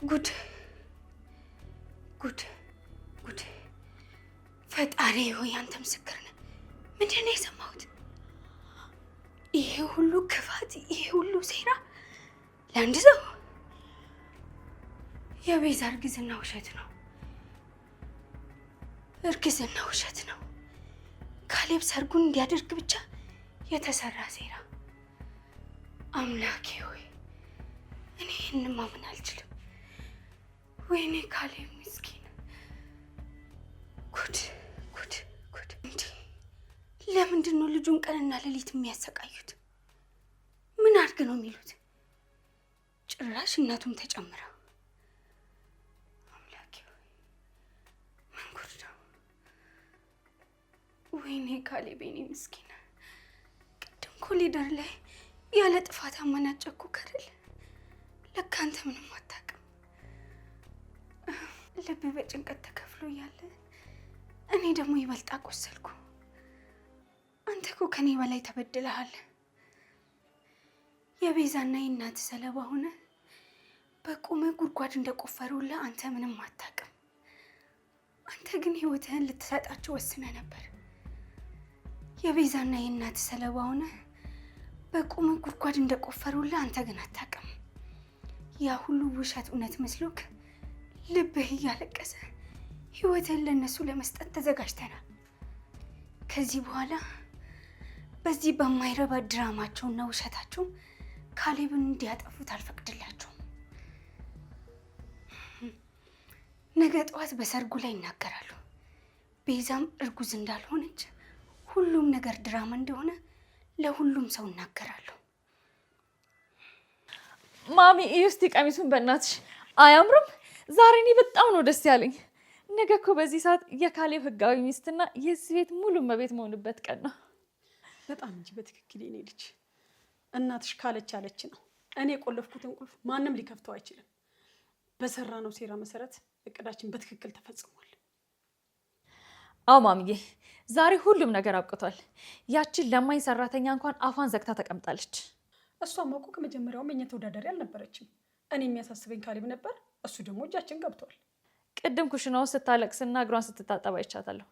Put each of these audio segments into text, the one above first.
ጉድ ጉድ ጉድ! ፈጣሪ ሆይ አንተ ምስክር ነህ። ምንድን ነው የሰማሁት? ይሄ ሁሉ ክፋት፣ ይሄ ሁሉ ሴራ ለአንድ ሰው? የቤዛ እርግዝና ውሸት ነው። እርግዝና ውሸት ነው። ካሌብ ሰርጉን እንዲያደርግ ብቻ የተሰራ ሴራ። አምላኬ ሆይ እኔ ይህንን ማመን አልችልም። ወይኔ ካሌብ ምስኪን! ጉድ ጉድ ጉድ! እንዴ ለምንድን ነው ልጁን ቀንና ሌሊት የሚያሰቃዩት? ምን አድርግ ነው የሚሉት? ጭራሽ እናቱም ተጨምራ። አምላኬ ሆይ ምን ጉድ ነው! ወይኔ ካሌብ የኔ ምስኪን! ቅድም ኮሊደር ላይ ያለ ጥፋት አመናጨኩ ከርል። ለካ አንተ ምንም አታውቅም። ልብ በጭንቀት ተከፍሎ እያለ እኔ ደግሞ ይበልጥ አቆሰልኩ። አንተ እኮ ከኔ በላይ ተበድለሃል። የቤዛና የእናት ሰለባ ሆነ በቁመ ጉድጓድ እንደቆፈሩልህ አንተ ምንም አታውቅም። አንተ ግን ህይወትህን ልትሰጣቸው ወስነ ነበር። የቤዛና የእናት ሰለባ ሆነ በቁመ ጉድጓድ እንደቆፈሩልህ አንተ ግን አታውቅም። ያ ሁሉ ውሸት እውነት መስሎክ ልብህ እያለቀሰ ህይወትህን ለነሱ ለመስጠት ተዘጋጅተናል። ከዚህ በኋላ በዚህ በማይረባ ድራማቸውና ውሸታቸው ካሌብን እንዲያጠፉት አልፈቅድላቸውም። ነገ ጠዋት በሰርጉ ላይ ይናገራሉ። ቤዛም እርጉዝ እንዳልሆነች፣ ሁሉም ነገር ድራማ እንደሆነ ለሁሉም ሰው እናገራለሁ። ማሚ እስቲ ቀሚሱን በእናትሽ አያምርም? ዛሬ እኔ በጣም ነው ደስ ያለኝ። ነገ እኮ በዚህ ሰዓት የካሌብ ህጋዊ ሚስትና የዚህ ቤት ሙሉ መቤት መሆንበት ቀን ነው። በጣም እንጂ በትክክል የኔ ልጅ። እናትሽ ካለች አለች ነው። እኔ የቆለፍኩትን ቁልፍ ማንም ሊከፍተው አይችልም። በሰራነው ሴራ መሰረት እቅዳችን በትክክል ተፈጽሟል። አዎ ማሚዬ፣ ዛሬ ሁሉም ነገር አብቅቷል። ያችን ለማኝ ሰራተኛ እንኳን አፏን ዘግታ ተቀምጣለች። እሷም እኮ ከመጀመሪያውም የኛ ተወዳዳሪ አልነበረችም። እኔ የሚያሳስበኝ ካሌብ ነበር። እሱ ደግሞ እጃችን ገብቷል። ቅድም ኩሽና ውስጥ ስታለቅስና እግሯን ስትታጠብ አይቻታለሁ።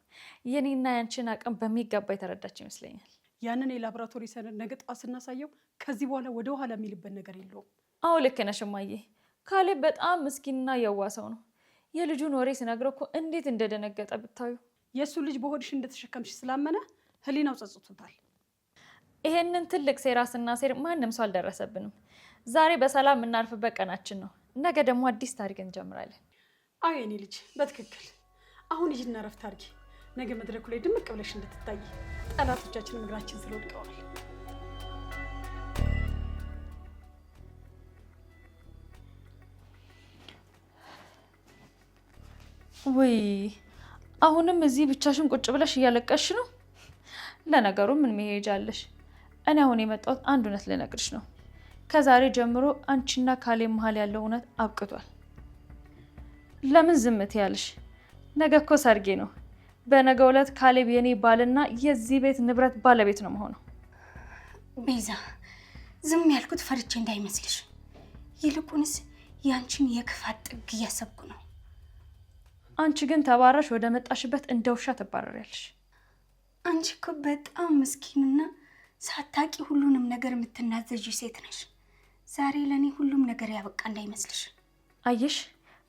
የኔና ያንቺን አቅም በሚገባ የተረዳች ይመስለኛል። ያንን የላቦራቶሪ ሰነድ ነገ ጠዋት ስናሳየው ከዚህ በኋላ ወደ ኋላ የሚልበት ነገር የለውም። አዎ ልክ ነሽ እማዬ። ካሌብ በጣም ምስኪንና የዋ ሰው ነው። የልጁን ወሬ ስነግረው እኮ እንዴት እንደደነገጠ ብታዩ። የእሱ ልጅ በሆድሽ እንደተሸከምሽ ስላመነ ህሊናው ጸጽቶታል። ይሄንን ትልቅ ሴራ ስናሴር ማንም ሰው አልደረሰብንም። ዛሬ በሰላም የምናርፍበት ቀናችን ነው። ነገ ደግሞ አዲስ ታሪክ እንጀምራለን። አዎ የኔ ልጅ በትክክል። አሁን ሂጂና እረፍት አድርጊ። ነገ መድረኩ ላይ ድምቅ ብለሽ እንድትታይ። ጠላቶቻችን እግራችን ስር ወድቀዋል። ወይ አሁንም እዚህ ብቻሽን ቁጭ ብለሽ እያለቀሽ ነው? ለነገሩ ምን መሄጃ አለሽ? እኔ አሁን የመጣሁት አንድ እውነት ልነግርሽ ነው። ከዛሬ ጀምሮ አንቺና ካሌብ መሀል ያለው እውነት አብቅቷል። ለምን ዝም ትያለሽ? ነገ እኮ ሰርጌ ነው። በነገው ዕለት ካሌብ የኔ ባልና የዚህ ቤት ንብረት ባለቤት ነው መሆኑ። ቤዛ፣ ዝም ያልኩት ፈርቼ እንዳይመስልሽ። ይልቁንስ ያንቺን የክፋት ጥግ እያሰብኩ ነው። አንቺ ግን ተባረሽ ወደ መጣሽበት እንደ ውሻ ትባረሪያለሽ። አንቺ እኮ በጣም ምስኪንና ሳታቂ ሁሉንም ነገር የምትናዘዥ ሴት ነሽ። ዛሬ ለኔ ሁሉም ነገር ያበቃ እንዳይመስልሽ። አየሽ፣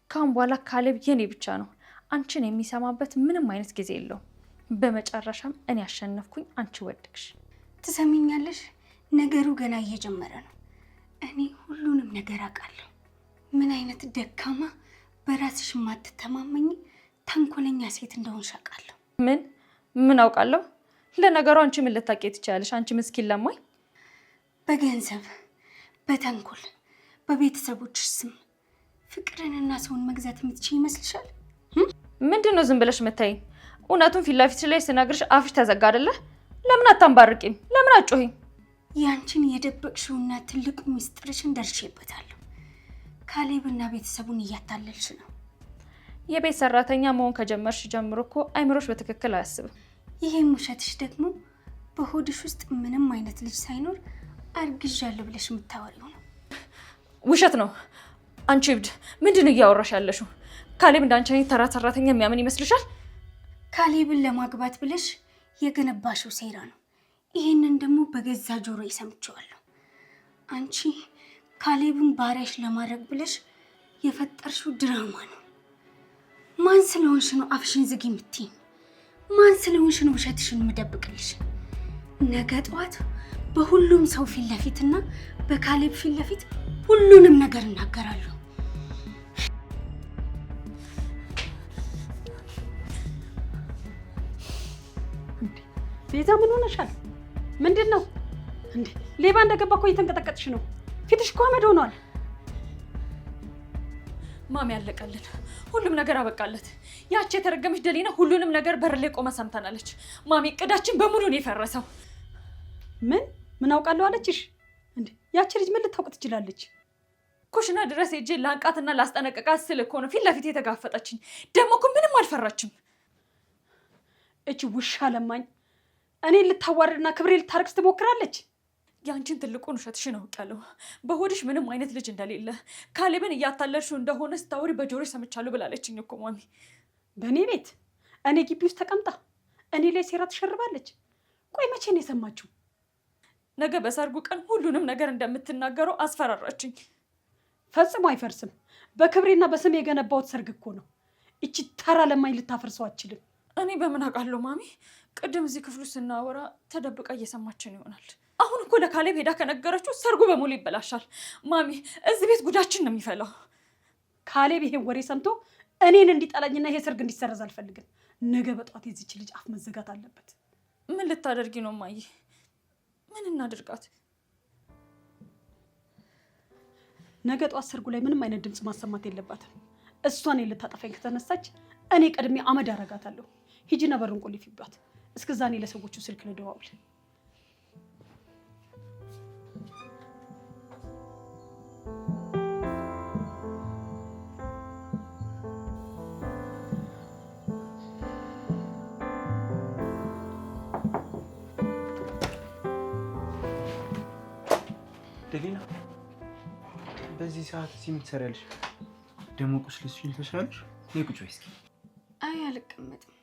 ካሁን በኋላ ካሌብ የኔ ብቻ ነው። አንቺን የሚሰማበት ምንም አይነት ጊዜ የለውም። በመጨረሻም እኔ አሸነፍኩኝ፣ አንቺ ወደቅሽ። ትሰሚኛለሽ? ነገሩ ገና እየጀመረ ነው። እኔ ሁሉንም ነገር አውቃለሁ። ምን አይነት ደካማ፣ በራስሽ የማትተማመኝ ተንኮለኛ ሴት እንደሆንሽ አውቃለሁ። ምን አውቃለሁ? ለነገሩ አንቺ ምን ልታውቂ ትችያለሽ? አንቺ ምስኪን ለማኝ። በገንዘብ፣ በተንኮል፣ በቤተሰቦችሽ ስም ፍቅርንና ሰውን መግዛት የምትችይ ይመስልሻል? ምንድን ነው ዝም ብለሽ የምታይኝ? እውነቱን ፊት ለፊት ላይ ስነግርሽ አፍሽ ተዘጋ አይደለ? ለምን አታንባርቂም? ለምን አጮሂም? ያንቺን የደበቅሽውና ትልቁ ሚስጥርሽን ደርሼበታለሁ። ካሌብና ቤተሰቡን እያታለልሽ ነው። የቤት ሰራተኛ መሆን ከጀመርሽ ጀምሮ እኮ አይምሮሽ በትክክል አያስብም። ይሄም ውሸትሽ ደግሞ በሆድሽ ውስጥ ምንም አይነት ልጅ ሳይኖር አርግዣለሁ ብለሽ የምታወሪው ነው። ውሸት ነው። አንቺ እብድ ምንድን ነው እያወራሽ ያለሽው? ካሌብ እንዳንቺ አይነት ተራ ሰራተኛ የሚያምን ይመስልሻል? ካሌብን ለማግባት ብለሽ የገነባሽው ሴራ ነው። ይህንን ደግሞ በገዛ ጆሮ ሰምቼዋለሁ። አንቺ ካሌብን ባሪያሽ ለማድረግ ብለሽ የፈጠርሽው ድራማ ነው። ማን ስለሆንሽ ነው አፍሽን ዝጊ የምትይኝ? ማን ስለሆንሽ ነው ውሸትሽን የምደብቅልሽ? ነገ ጠዋት በሁሉም ሰው ፊት ለፊትና በካሌብ ፊት ለፊት ሁሉንም ነገር እናገራለሁ። ቤዛ ምን ሆነሻል? ምንድን ነው እንዴ? ሌባ እንደገባ እኮ እየተንቀጠቀጥሽ ነው። ፊትሽ እኮ አመድ ሆኗል። ማሚ ያለቀልን፣ ሁሉም ነገር አበቃለት። ያቺ የተረገመች ደሊና ሁሉንም ነገር በር ላይ ቆመ ሰምተናለች። ማሚ እቅዳችን በሙሉ ነው የፈረሰው። ምን አውቃለሁ አለችሽ እንዴ? ያቺ ልጅ ምን ልታውቅ ትችላለች? ኩሽና ድረስ ሄጄ ላንቃትና ላስጠነቀቃት ስል እኮ ነው ፊት ለፊት የተጋፈጠችኝ። ደግሞ እኮ ምንም አልፈራችም። እቺ ውሻ ለማኝ እኔን ልታዋርድና ክብሬ ልታረክስ ትሞክራለች። ያንቺን ትልቁን ውሸትሽን አውቃለሁ። በሆድሽ ምንም አይነት ልጅ እንደሌለ ካሌብን እያታለልሽው እንደሆነ ስታወሪ በጆሮሽ ሰምቻለሁ ብላለችኝ እኮ ማሚ። በእኔ ቤት እኔ ግቢ ውስጥ ተቀምጣ እኔ ላይ ሴራ ትሸርባለች። ቆይ መቼ ነው የሰማችው? ነገ በሰርጉ ቀን ሁሉንም ነገር እንደምትናገረው አስፈራራችኝ። ፈጽሞ አይፈርስም። በክብሬና በስም የገነባሁት ሰርግ እኮ ነው። እቺ ተራ ለማኝ ልታፈርሰው አትችልም። እኔ በምን አውቃለሁ ማሚ? ቅድም እዚህ ክፍሉ ስናወራ ተደብቃ እየሰማችን ይሆናል። አሁን እኮ ለካሌብ ሄዳ ከነገረችው ሰርጉ በሙሉ ይበላሻል። ማሚ እዚህ ቤት ጉዳችን ነው የሚፈላው። ካሌብ ይሄን ወሬ ሰምቶ እኔን እንዲጠላኝና ይሄ ሰርግ እንዲሰረዝ አልፈልግም። ነገ በጠዋት የዚች ልጅ አፍ መዘጋት አለበት። ምን ልታደርጊ ነው ማዬ? ምን እናድርጋት? ነገ ጠዋት ሰርጉ ላይ ምንም አይነት ድምፅ ማሰማት የለባትም። እሷን ልታጠፋኝ ከተነሳች እኔ ቀድሜ አመድ አረጋታለሁ። ሂጂና በሩን ቆልፊባት። እስከዛ እኔ ለሰዎቹ ስልክ ልደዋውል። ደሊና በዚህ ሰዓት እዚህ ምን ትሰሪያለሽ? ደግሞ ቁስልሽን ተሻለሽ? ነይ ቁጭ በይ እስኪ። አይ አልቀመጥም።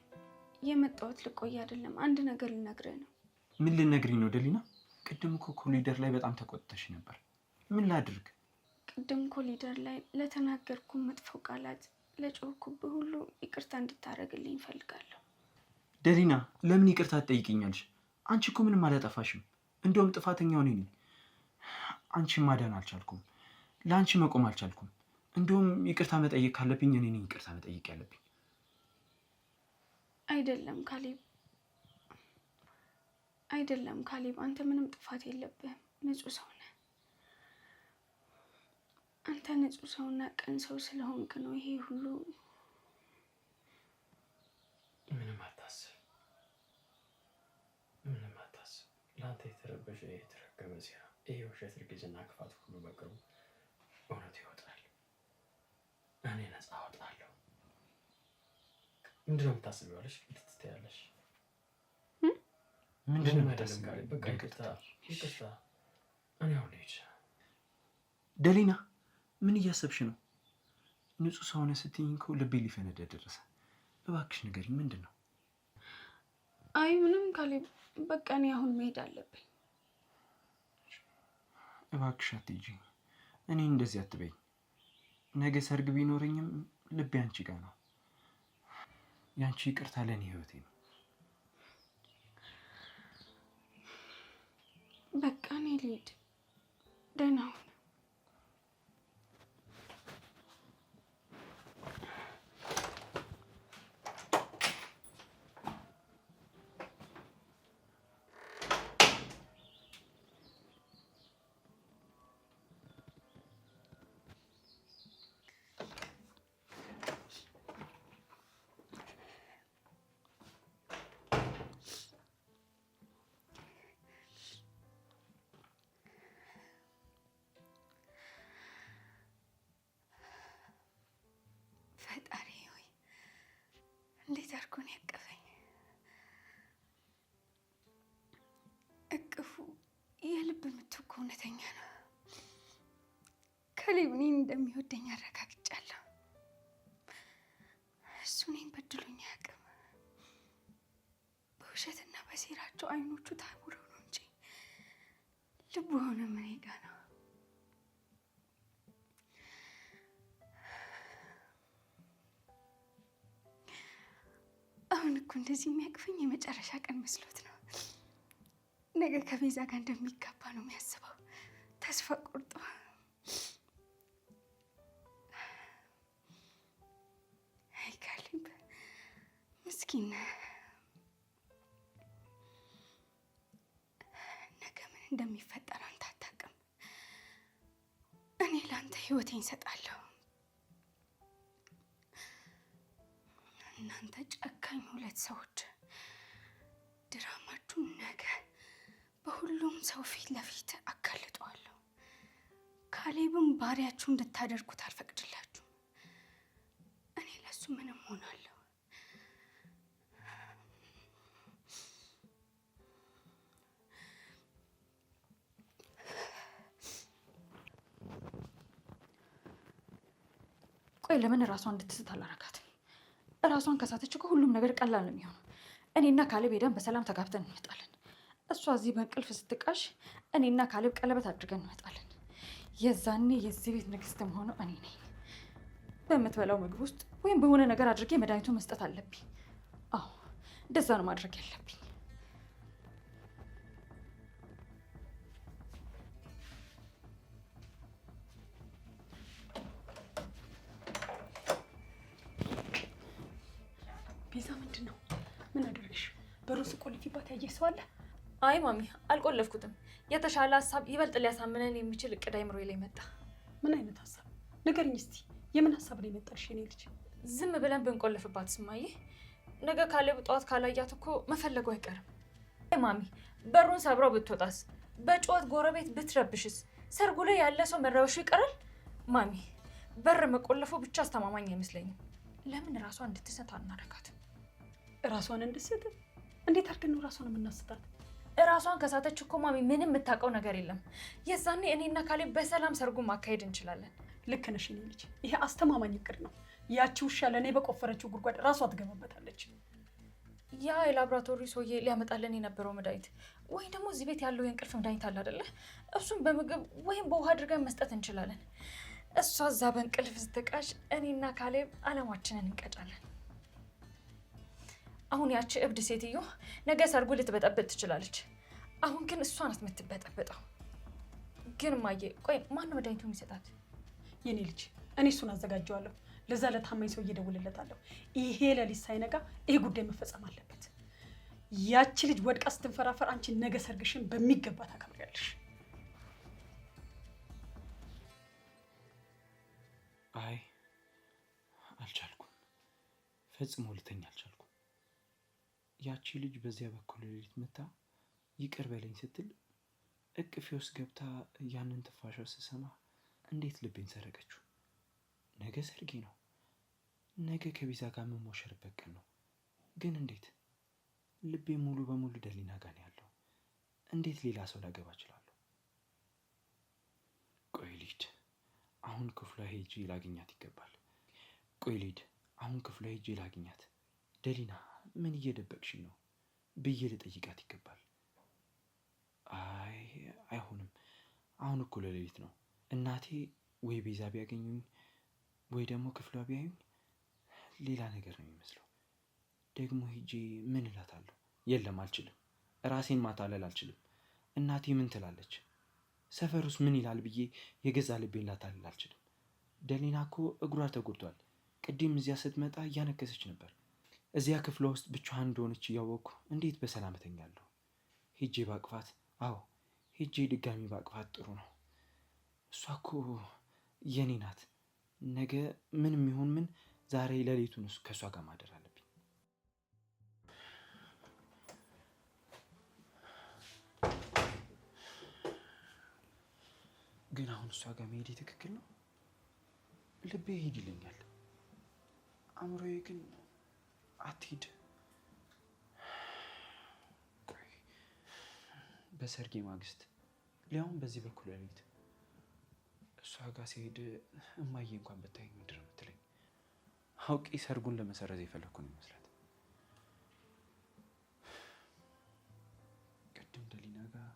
የመጣሁት ልቆይ አይደለም፣ አንድ ነገር ልነግርህ ነው። ምን ልነግሪኝ ነው ደሊና? ቅድም እኮ ኮሊደር ላይ በጣም ተቆጥተሽ ነበር። ምን ላድርግ? ቅድም ኮሊደር ላይ ለተናገርኩ መጥፎ ቃላት ለጮህኩብህ ሁሉ ይቅርታ እንድታደርግልኝ እፈልጋለሁ። ደሊና ለምን ይቅርታ ትጠይቂኛለሽ? አንቺ እኮ ምንም አላጠፋሽም። እንደውም ጥፋተኛው እኔ ነኝ። አንቺን ማዳን አልቻልኩም። ለአንቺ መቆም አልቻልኩም። እንደውም ይቅርታ መጠየቅ ካለብኝ እኔ ነኝ ይቅርታ መጠየቅ ያለብኝ። አይደለም ካሌብ፣ አንተ ምንም ጥፋት የለብህም። ንጹህ ሰው ነህ። አንተ ንጹህ ሰውና ቀን ሰው ስለሆንክ ነው ይሄ ሁሉ። ምንም አታስብ። ለአንተ የተረበሸ የተረገመ ሴራ፣ ይሄ ውሸት፣ እርግዝና፣ ክፋት ሁሉ በቅርቡ እውነቱ ይወጣል። እኔ ነፃ አወጣለሁ። ምንድነው የምታስቢው? አለሽ ልትትያለሽ? ምንድነው አይደለም ጋር በቃ ይቅርታ። እኔ አሁን ልሂድ። ደሊና ምን እያሰብሽ ነው? ንጹህ ሰው ሆነ ስትይኝ እኮ ልቤ ሊፈነዳ ደረሰ። እባክሽ ንገሪኝ፣ ምንድን ነው? አይ ምንም ካሌብ፣ በቃ እኔ አሁን መሄድ አለብኝ። እባክሽ አትሂጂ። እኔ እንደዚህ አትበይኝ። ነገ ሰርግ ቢኖረኝም ልቤ አንቺ ጋር ነው። ያንቺ ይቅርታ ለእኔ ህይወቴ ነው። በቃ እኔ ልሂድ። ደህና ሁን። ፈጣሪ ሆይ እንዴት አድርጎ ነው ያቀፈኝ? እቅፉ የልብ ምቱ እኮ እውነተኛ ነው። ካሌብ እኔን እንደሚወደኝ አረጋግጫለሁ። እሱ እኔን በድሎኝ አያውቅም። በውሸትና በሴራቸው አይኖቹ ታውረው ነው እንጂ ልቡ ሆነ እኔ ጋ ነው። አሁን እኮ እንደዚህ የሚያቅፈኝ የመጨረሻ ቀን መስሎት ነው። ነገ ከቤዛ ጋር እንደሚጋባ ነው የሚያስበው። ተስፋ ቆርጦ አይ ካሌብ ምስኪን ነህ። ነገ ምን እንደሚፈጠር አንተ አታውቅም። እኔ ለአንተ ህይወቴን እሰጣለሁ። እናንተ ጨካኝ ሁለት ሰዎች ድራማችሁን ነገ በሁሉም ሰው ፊት ለፊት አጋልጠዋለሁ። ካሌብም ባሪያችሁ እንድታደርጉት አልፈቅድላችሁም። እኔ ለሱ ምንም ሆናለሁ። ቆይ ለምን እራሷን እንድትስት አላረጋትም? እራሷን ከሳተች እኮ ሁሉም ነገር ቀላል ነው የሚሆነው። እኔና ካሌብ ሄደን በሰላም ተጋብተን እንመጣለን። እሷ እዚህ በእንቅልፍ ስትቃሽ እኔና ካሌብ ቀለበት አድርገን እንመጣለን። የዛኔ የዚህ ቤት ንግስት ሆነው እኔ ነኝ። በምትበላው ምግብ ውስጥ ወይም በሆነ ነገር አድርጌ መድኃኒቱን መስጠት አለብኝ። አዎ እንደዛ ነው ማድረግ ያለብኝ። ቤዛ ምንድን ነው? ምን አደረግሽ? በሩን ስቆልፊባት ያየሽ ሰው አለ? አይ ማሚ አልቆለፍኩትም። የተሻለ ሀሳብ ይበልጥ ሊያሳምነን የሚችል እቅድ አይምሮዬ ላይ መጣ። ምን አይነት ሀሳብ? ንገሪኝ እስቲ። የምን ሀሳብ ነው የመጣልሽ የኔ ልጅ? ዝም ብለን ብንቆልፍባት ስማዬ፣ ነገ ካሌብ ጠዋት ካላያት እኮ መፈለጉ አይቀርም። አይ ማሚ በሩን ሰብረው ብትወጣስ? በጩኸት ጎረቤት ብትረብሽስ? ሰርጉ ላይ ያለ ሰው መረበሹ ይቀራል? ማሚ በር መቆለፉ ብቻ አስተማማኝ አይመስለኝም። ለምን ራሷን እንድትስት አናደርጋትም? ራሷን እንድትስት? እንዴት አድርገን ነው ራሷን የምናስታት? ራሷን ከሳተች እኮ ማሚ ምንም የምታውቀው ነገር የለም። የዛኔ እኔና ካሌብ በሰላም ሰርጉን ማካሄድ እንችላለን። ልክ ነሽ የኔ ልጅ፣ ይሄ አስተማማኝ እቅድ ነው። ያቺ ውሻ ለእኔ በቆፈረችው ጉድጓድ ራሷ ትገባበታለች። ያ የላብራቶሪ ሰውዬ ሊያመጣልን የነበረው መድኃኒት ወይ ደግሞ እዚህ ቤት ያለው የእንቅልፍ መድኃኒት አለ አይደለ? እሱም በምግብ ወይም በውሃ አድርገን መስጠት እንችላለን። እሷ እዛ በእንቅልፍ ስትቃሽ እኔና ካሌብ አለማችንን እንቀጫለን። አሁን ያቺ እብድ ሴትዮ ነገ ሰርጉ ልትበጠበጥ ትችላለች። አሁን ግን እሷ ናት የምትበጠበጠው። ግን ማየ ቆይ ማን መድኃኒቱ የሚሰጣት? የኔ ልጅ እኔ እሱን አዘጋጀዋለሁ። ለዛ ለታማኝ ሰው እየደውልለታለሁ። ይሄ ሌሊት ሳይነጋ ይሄ ጉዳይ መፈጸም አለበት። ያቺ ልጅ ወድቃ ስትንፈራፈር አንቺ ነገ ሰርግሽን በሚገባ ታከብሪያለሽ። አይ አልቻልኩም፣ ፈጽሞ ልተኛ አልቻልኩም። ያቺ ልጅ በዚያ በኩል ሌሊት መታ ይቅር በለኝ ስትል እቅፌ ውስጥ ገብታ ያንን ትፋሿ ስሰማ እንዴት ልቤን ሰረቀችው። ነገ ሰርጌ ነው። ነገ ከቤዛ ጋር የምሞሸርበት ቀን ነው። ግን እንዴት ልቤ ሙሉ በሙሉ ደሊና ጋር ነው ያለው? እንዴት ሌላ ሰው ላገባ እችላለሁ? ቆይ ልሂድ፣ አሁን ክፍሏ ሄጄ ላግኛት ይገባል። ቆይ ልሂድ፣ አሁን ክፍሏ ሄጄ ላግኛት። ደሊና ምን እየደበቅሽኝ ነው ብዬ ልጠይቃት ይገባል። አይ አይሆንም፣ አሁን እኮ ሌሊት ነው። እናቴ ወይ ቤዛ ቢያገኙኝ ወይ ደግሞ ክፍሏ ቢያዩኝ ሌላ ነገር ነው የሚመስለው። ደግሞ ሂጄ ምን እላታለሁ? የለም አልችልም፣ ራሴን ማታለል አልችልም። እናቴ ምን ትላለች፣ ሰፈሩስ ምን ይላል ብዬ የገዛ ልቤን ላታለል አልችልም። ደሊና እኮ እግሯ ተጎድቷል። ቅድም እዚያ ስትመጣ እያነከሰች ነበር። እዚያ ክፍሏ ውስጥ ብቻዋን እንደሆነች እያወቅኩ እንዴት በሰላም እተኛለሁ? ሄጄ ባቅፋት፣ አዎ ሄጄ ድጋሚ ባቅፋት ጥሩ ነው። እሷ እኮ የኔ ናት። ነገ ምንም ይሁን ምን ዛሬ ሌሊቱን ከእሷ ጋር ማደር አለብኝ። ግን አሁን እሷ ጋር መሄዴ ትክክል ነው? ልቤ ሂድ ይለኛል፣ አእምሮዬ ግን አትሂድ። በሰርጌ ማግስት ሊያውም በዚህ በኩል ሌሊት እሷ ጋር ሲሄድ እማዬ እንኳን ብታየኝ ምንድን ነው የምትለኝ? አውቄ ሰርጉን ለመሰረዝ የፈለግኩ ነው ይመስላት። ቅድም ደሊና ጋር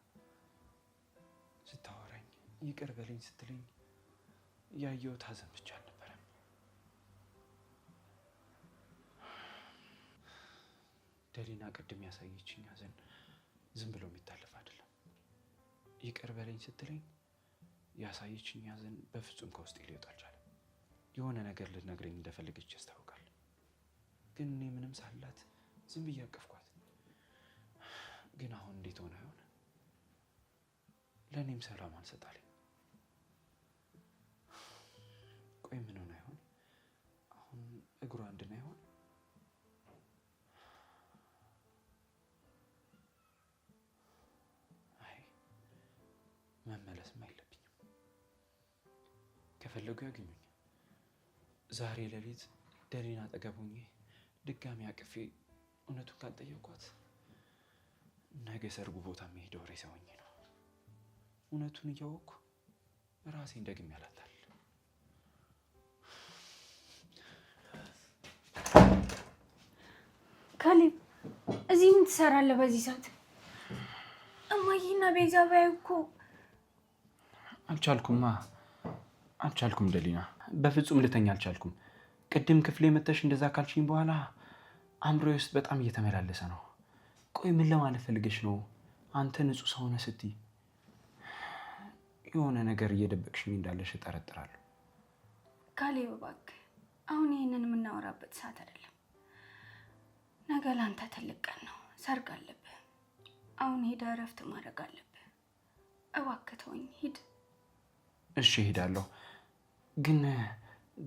ስታወራኝ ይቅር በለኝ ስትለኝ ያየሁት ሀዘን ብቻ አልነበረም። ደሊና ቅድም ያሳየችኝ ሀዘን ዝም ብሎ የሚታለፍ አይደለም። ይቅር በለኝ ስትለኝ ያሳየችኝ ሀዘን በፍጹም ከውስጤ ሊወጣ አልቻለም። የሆነ ነገር ልትነግረኝ እንደፈለገች ያስታውቃል። ግን እኔ ምንም ሳላት ዝም ብዬ አቀፍኳት። ግን አሁን እንዴት ሆነ ይሆን? ለእኔም ሰላም አልሰጣለኝ። ቆይ ምን ሆነ ይሆን? አሁን እግሯ አንድና ይሆን? አይ መመለስም አይለብኝም። ከፈለጉ ያገኙኝ። ዛሬ ሌሊት ደሊና አጠገብ ሆኜ ድጋሚ አቅፌ እውነቱን ካልጠየኳት ነገ ሰርጉ ቦታ የሚሄደው ሬሳ ሆኜ ነው። እውነቱን እያወቅኩ ራሴን ደግሜ ያላታል። ካሌብ እዚህ ምን ትሰራለህ በዚህ ሰዓት? እማዬና ቤዛ ባዩ እኮ። አልቻልኩም ደሊና፣ በፍጹም ልተኛ አልቻልኩም። ቅድም ክፍሌ መተሽ እንደዛ ካልሽኝ በኋላ አእምሮዬ ውስጥ በጣም እየተመላለሰ ነው። ቆይ ምን ለማለት ፈልገሽ ነው? አንተ ንጹህ ሰው ነህ ስትይ የሆነ ነገር እየደበቅሽኝ እንዳለሽ እጠረጥራለሁ። ካሌብ እባክህ አሁን ይህንን የምናወራበት ሰዓት አይደለም። ነገ ለአንተ ትልቅ ቀን ነው፣ ሰርግ አለብህ። አሁን ሄደህ እረፍት ማድረግ አለብህ። እባክህ ተወኝ፣ ሂድ። እሺ እሄዳለሁ። ግን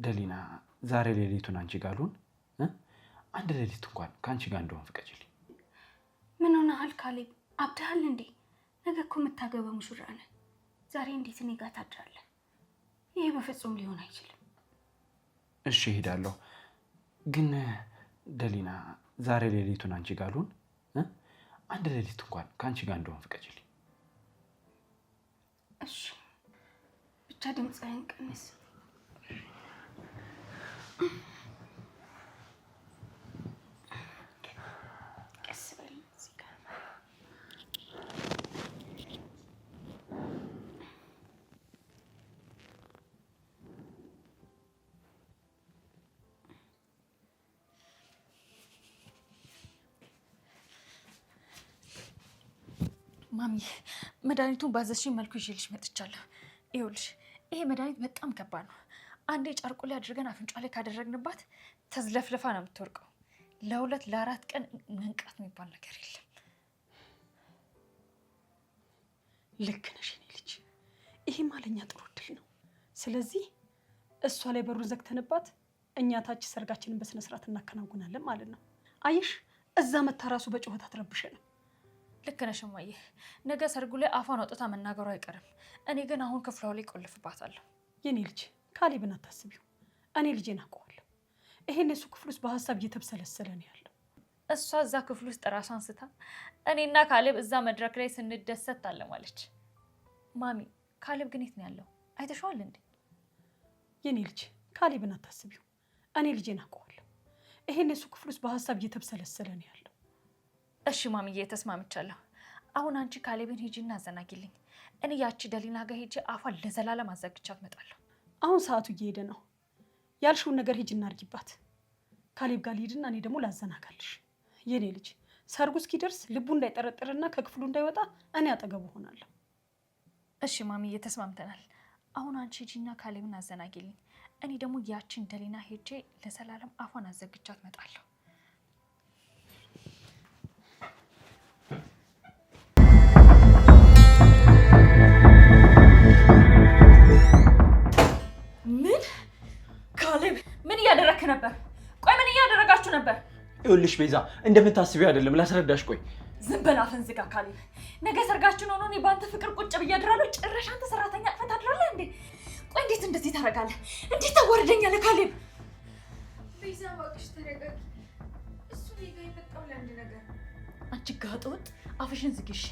ደሊና ዛሬ ሌሊቱን አንቺ ጋር ልሁን? አንድ ሌሊት እንኳን ከአንቺ ጋር እንደሆን ፍቀጅልኝ። ምን ሆነሃል ካሌብ? አብደሃል እንዴ? ነገ እኮ የምታገባው ሙሽራ ነህ። ዛሬ እንዴት እኔ ጋር ታድራለህ? ይሄ በፍጹም ሊሆን አይችልም። እሺ እሄዳለሁ። ግን ደሊና ዛሬ ሌሊቱን አንቺ ጋር ልሁን? አንድ ሌሊት እንኳን ከአንቺ ጋር እንደሆን ፍቀጅልኝ። እሺ ብቻ ድምፅህን ቀንስ። ቀስ በል እዚህ ጋር። ማሚ መድኃኒቱን ባዘዝሽኝ መልኩ ይዤልሽ መጥቻለሁ። ይኸውልሽ ይሄ መድኃኒት በጣም ከባድ ነው። አንዴ ጨርቁ ላይ አድርገን አፍንጫ ላይ ካደረግንባት ተዝለፍልፋ ነው የምትወርቀው። ለ2 ለ4 ቀን መንቃት የሚባል ነገር የለም። ልክ ነሽ የኔ ልጅ። ይሄ ማለኛ ጥሩ እድል ነው። ስለዚህ እሷ ላይ በሩን ዘግተንባት እኛ ታች ሰርጋችንን በስነ ስርዓት እናከናውናለን ማለት ነው። አየሽ እዛ መታ ራሱ በጩኸት አትረብሸንም። ልክ ነሽ እማዬ። ነገ ሰርጉ ላይ አፏን አውጥታ መናገሩ አይቀርም። እኔ ግን አሁን ክፍሏ ላይ ቆልፍባታለሁ። የኔ ልጅ ካሌብን አታስቢው። እኔ ልጄን አውቀዋለሁ። ይሄን እሱ ክፍል ውስጥ በሀሳብ እየተብሰለሰለ ነው ያለው። እሷ እዛ ክፍል ውስጥ ራሷን ስታ እኔና ካሌብ እዛ መድረክ ላይ ስንደሰት ታለማለች። ማሚ ካሌብ ግን የት ነው ያለው? አይተሽዋል እንዴ? የኔ ልጅ ካሌብን አታስቢው። እኔ ልጄን አውቀዋለሁ። ይሄን እሱ ክፍል ውስጥ በሀሳብ እየተብሰለሰለ ነው ያለው። እሺ ማሚዬ ተስማምቻለሁ። አሁን አንቺ ካሌብን ሂጂና አዘናጊልኝ። እኔ ያቺ ደሊና ጋር ሂጂ አፏን ለዘላለም አዘግቻት እመጣለሁ። አሁን ሰዓቱ እየሄደ ነው። ያልሽውን ነገር ሂጂ እናድርጊባት። ካሌብ ጋር ልሂድና እኔ ደግሞ ላዘናጋልሽ። የኔ ልጅ ሰርጉ እስኪደርስ ልቡ እንዳይጠረጥርና ከክፍሉ እንዳይወጣ እኔ አጠገቡ ሆናለሁ። እሺ ማሚዬ ተስማምተናል። አሁን አንቺ ሂጂና ካሌብን አዘናጊልኝ። እኔ ደግሞ ያቺን ደሊና ሄጄ ለዘላለም አፏን አዘግቻት እመጣለሁ። ምን ካሌብ ምን እያደረክ ነበር? ቆይ ምን እያደረጋችሁ ነበር? ይኸውልሽ ቤዛ እንደምታስቢው አይደለም፣ ላስረዳሽ። ቆይ ዝም በል አፍህን ዝጋ ካሌብ። ነገ ሰርጋችን ሆኖ እኔ በአንተ ፍቅር ቁጭ ብዬ አድራለሁ። ጭራሽ አንተ ሰራተኛ አቅፈህ ታድራለህ እንዴ? ቆይ እንዴት እንደዚህ ታደርጋለህ? እንዴት ታዋርደኛለህ ካሌብ? ቤዛ እባክሽ ተረጋጊ። እሱ እኔ ጋር የመጣው ለአንድ ነገር። አንቺ ጋጠ ወጥ አፍሽን ዝግሽ።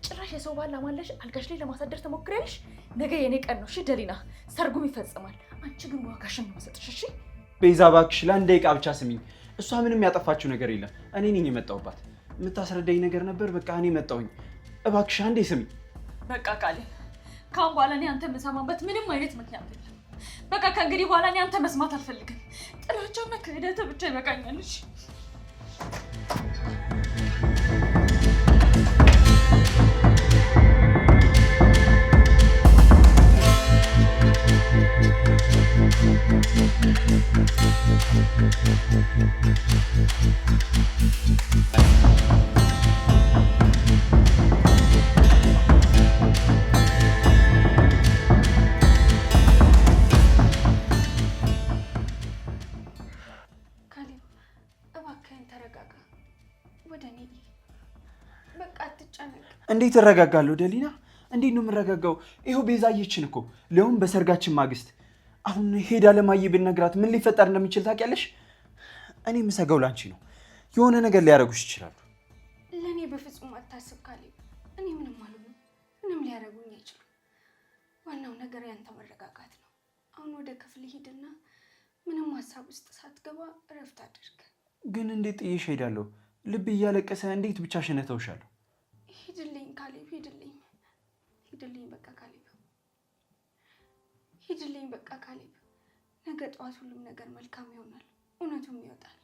ጭራሽ የሰው ባል አማለሽ አልጋሽ ላይ ለማሳደር ተሞክሪያለሽ። ነገ የኔ ቀን ነው። እሺ ደሊና፣ ሰርጉም ይፈጽማል። አንቺ ግን ዋጋሽን ነው የምሰጥሽ። እሺ ቤዛ እባክሽ ለአንድ ደቂቃ ብቻ ስሚኝ። እሷ ምንም ያጠፋችው ነገር የለም። እኔ ነኝ የመጣሁባት። የምታስረዳኝ ነገር ነበር። በቃ እኔ መጣሁኝ። እባክሽ አንዴ ስሚኝ። በቃ ካሌብ፣ ካሁን በኋላ እኔ አንተ የምሰማበት ምንም አይነት ምክንያት የለም። በቃ ከእንግዲህ በኋላ እኔ አንተ መስማት አልፈልግም። ጥላቻና ክህደት ብቻ ይበቃኛል። እሺ ካሌብ እባክህን ተረጋጋ። ወደ እኔ በቃ አትጨነቅ። እንዴት እረጋጋለሁ ደሊና? እንዴት ነው የምረጋጋው? ይኸው ቤዛ አየችን እኮ ሊያውም በሰርጋችን ማግስት። አሁን ሄዳ ለማየ ብነግራት ምን ሊፈጠር እንደሚችል ታውቂያለሽ? እኔ የምሰጋው ላንቺ ነው። የሆነ ነገር ሊያደርጉሽ ይችላሉ። ለእኔ በፍጹም አታስብ ካሌብ። እኔ ምንም አልሆንም። ምንም ሊያደርጉኝ አይችሉም። ዋናው ነገር ያንተ መረጋጋት ነው። አሁን ወደ ክፍል ሂድና ምንም ሀሳብ ውስጥ ሳትገባ እረፍት አድርግ። ግን እንዴት ጥዬሽ ሄዳለሁ? ልብ እያለቀሰ እንዴት ብቻሽን እተውሻለሁ? ሂድልኝ ካሌብ፣ ሂድልኝ፣ ሂድልኝ በቃ ካሌብ፣ ሂድልኝ በቃ ካሌብ። ነገ ጠዋት ሁሉም ነገር መልካም ይሆናል፣ እውነቱም ይወጣል።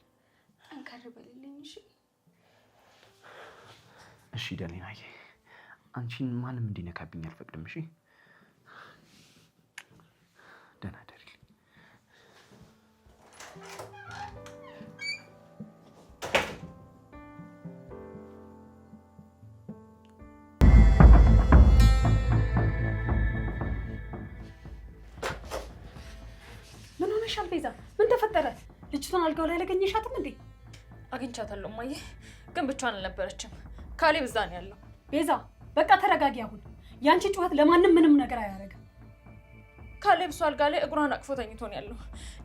ጠንከር በልልኝ። እሺ እሺ ደሊናዬ፣ አንቺን ማንም እንዲነካብኝ አልፈቅድም። እሺ ደህና ደሪ። ምን ሆነሻል ቤዛ? ምን ተፈጠረ? ልጅቷን አልጋው ላይ አላገኘሻትም እንዴ? አግኝቻታለሁ እማዬ፣ ግን ብቻዋን አልነበረችም። ካሌብ እዛ ነው ያለው። ቤዛ በቃ ተረጋጊ። አሁን ያንቺ ጩኸት ለማንም ምንም ነገር አያደርግም። ካሌብ እሷ አልጋ ላይ እግሯን አቅፎ ተኝቶ ነው ያለው።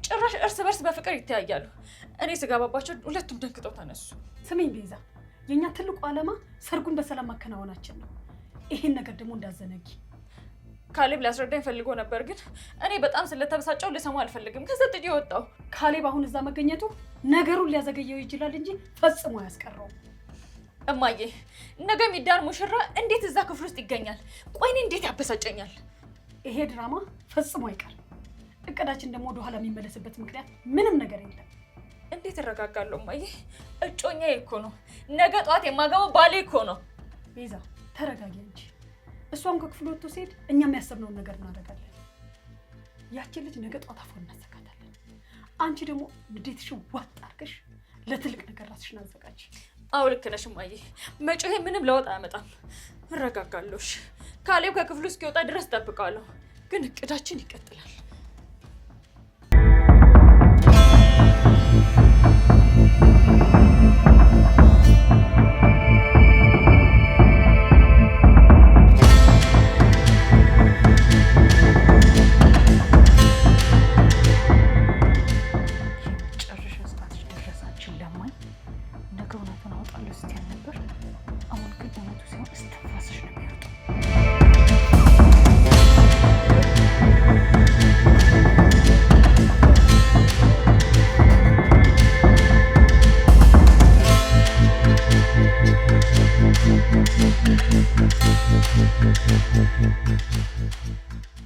ጭራሽ እርስ በርስ በፍቅር ይተያያሉ። እኔ ስገባባቸው ሁለቱም ደንግጠው ተነሱ። ስሚኝ ቤዛ፣ የእኛ ትልቁ ዓላማ ሰርጉን በሰላም ማከናወናችን ነው። ይሄን ነገር ደግሞ እንዳዘነጊ። ካሌብ ሊያስረዳኝ ፈልጎ ነበር፣ ግን እኔ በጣም ስለተበሳጨው ልሰማው አልፈልግም። ከዛ ጥዬ ወጣሁ። ካሌብ አሁን እዛ መገኘቱ ነገሩን ሊያዘገየው ይችላል እንጂ ፈጽሞ አያስቀረውም። እማዬ፣ ነገ የሚዳር ሙሽራ እንዴት እዛ ክፍል ውስጥ ይገኛል? ቆይ እኔ እንዴት ያበሳጨኛል። ይሄ ድራማ ፈጽሞ አይቀርም። እቅዳችን ደግሞ ወደኋላ የሚመለስበት ምክንያት ምንም ነገር የለም። እንዴት እረጋጋለሁ እማዬ? እጮኛዬ እኮ ነው። ነገ ጠዋት የማገባው ባሌ እኮ ነው። ቤዛ ተረጋጊ እንጂ። እሷም ከክፍል ወጥቶ ሲሄድ እኛም ያሰብነውን ነገር እናደርጋለን። ያችን ልጅ ነገ ጠዋት አፎን እናዘጋታለን። አንቺ ደግሞ ንዴትሽን ዋጥ አድርገሽ ለትልቅ ነገር ራስሽን አዘጋጅ። አዎ ልክ ነሽ እማዬ። መጮሄ ምንም ለውጥ አያመጣም። እረጋጋለሁ። ካሌብ ከክፍሉ እስኪወጣ ድረስ እጠብቃለሁ፣ ግን እቅዳችን ይቀጥላል።